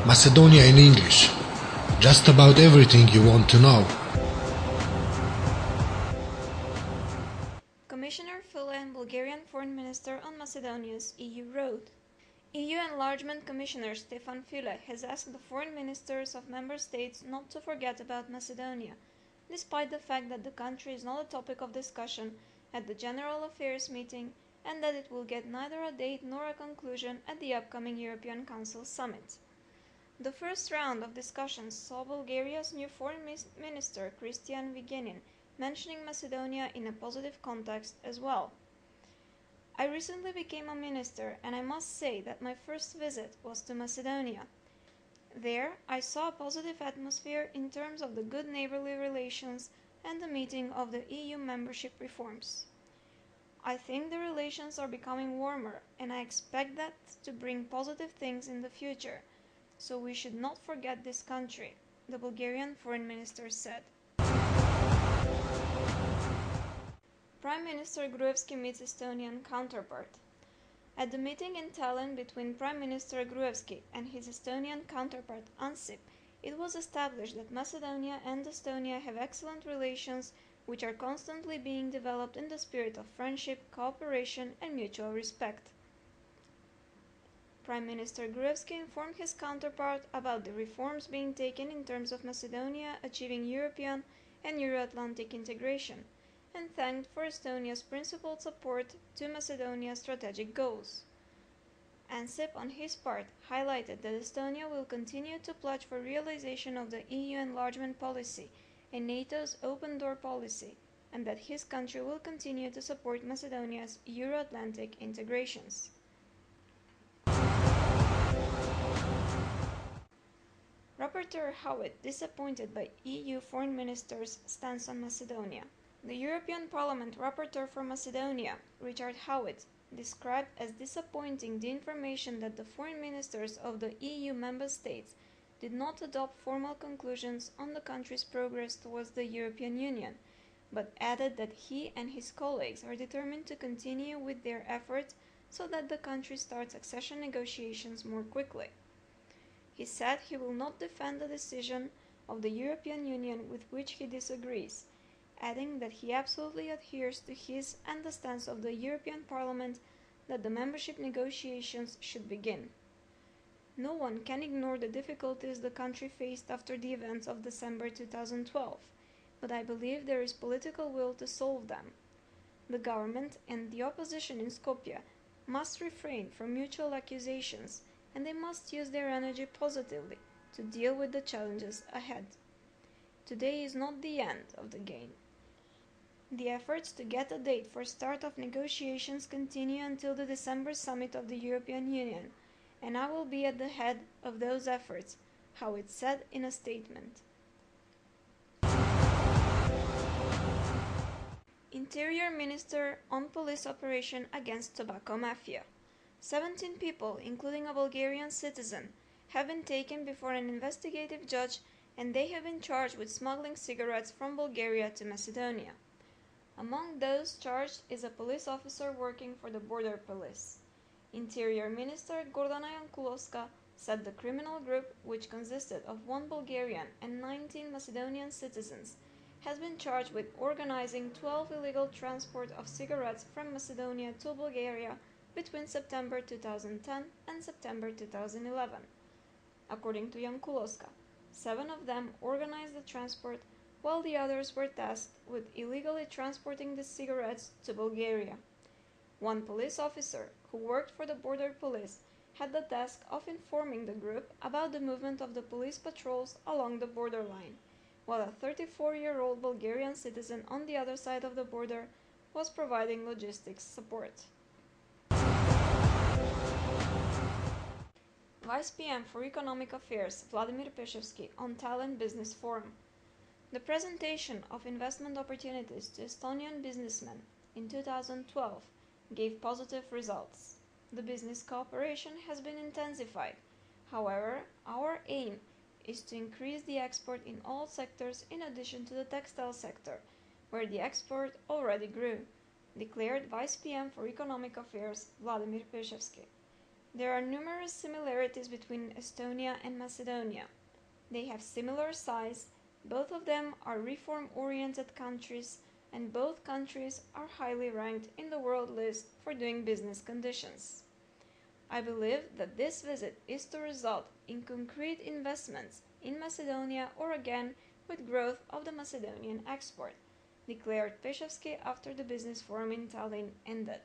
Macedonia in English. Just about everything you want to know. Commissioner Füle and Bulgarian Foreign Minister on Macedonia's EU road. EU Enlargement Commissioner Stefan Füle has asked the foreign ministers of member states not to forget about Macedonia, despite the fact that the country is not a topic of discussion at the General Affairs meeting and that it will get neither a date nor a conclusion at the upcoming European Council summit. The first round of discussions saw Bulgaria's new foreign minister Cristian Vigenin mentioning Macedonia in a positive context as well. I recently became a minister and I must say that my first visit was to Macedonia. There, I saw a positive atmosphere in terms of the good neighborly relations and the meeting of the EU membership reforms. I think the relations are becoming warmer and I expect that to bring positive things in the future, so we should not forget this country, the Bulgarian foreign minister said. Prime Minister Gruevski meets Estonian counterpart. At the meeting in Tallinn between Prime Minister Gruevski and his Estonian counterpart Ansip, it was established that Macedonia and Estonia have excellent relations which are constantly being developed in the spirit of friendship, cooperation and mutual respect. Prime Minister Gruevski informed his counterpart about the reforms being taken in terms of Macedonia achieving European and Euro-Atlantic integration, and thanked for Estonia's principled support to Macedonia's strategic goals. Ansip, on his part, highlighted that Estonia will continue to pledge for realization of the EU enlargement policy and NATO's open door policy, and that his country will continue to support Macedonia's Euro-Atlantic integrations. Rapporteur Howitt disappointed by EU foreign minister's stance on Macedonia. The European Parliament rapporteur for Macedonia, Richard Howitt, described as disappointing the information that the foreign ministers of the EU member states did not adopt formal conclusions on the country's progress towards the European Union, but added that he and his colleagues are determined to continue with their efforts so that the country starts accession negotiations more quickly. He said he will not defend the decision of the European Union with which he disagrees, adding that he absolutely adheres to his and the stance of the European Parliament that the membership negotiations should begin. No one can ignore the difficulties the country faced after the events of December 2012, but I believe there is political will to solve them. The government and the opposition in Skopje must refrain from mutual accusations and they must use their energy positively to deal with the challenges ahead. Today is not the end of the game. The efforts to get a date for start of negotiations continue until the December summit of the European Union, and I will be at the head of those efforts, Howitt said in a statement. Interior Minister on police operation against tobacco mafia. 17 people, including a Bulgarian citizen, have been taken before an investigative judge and they have been charged with smuggling cigarettes from Bulgaria to Macedonia. Among those charged is a police officer working for the border police. Interior Minister Gordana Yankulovska said the criminal group, which consisted of 1 Bulgarian and 19 Macedonian citizens, has been charged with organizing 12 illegal transport of cigarettes from Macedonia to Bulgaria between September 2010 and September 2011. According to Yankulovska, 7 of them organized the transport, while the others were tasked with illegally transporting the cigarettes to Bulgaria. 1 police officer, who worked for the border police, had the task of informing the group about the movement of the police patrols along the borderline, while a 34-year-old Bulgarian citizen on the other side of the border was providing logistics support. Vice PM for Economic Affairs Vladimir Peshevsky on Tallinn Business Forum. The presentation of investment opportunities to Estonian businessmen in 2012 gave positive results. The business cooperation has been intensified. However, our aim is to increase the export in all sectors in addition to the textile sector, where the export already grew, declared Vice PM for Economic Affairs Vladimir Peshevsky. There are numerous similarities between Estonia and Macedonia. They have similar size, both of them are reform-oriented countries, and both countries are highly ranked in the world list for doing business conditions. I believe that this visit is to result in concrete investments in Macedonia or again with growth of the Macedonian export, declared Peshevsky after the business forum in Tallinn ended.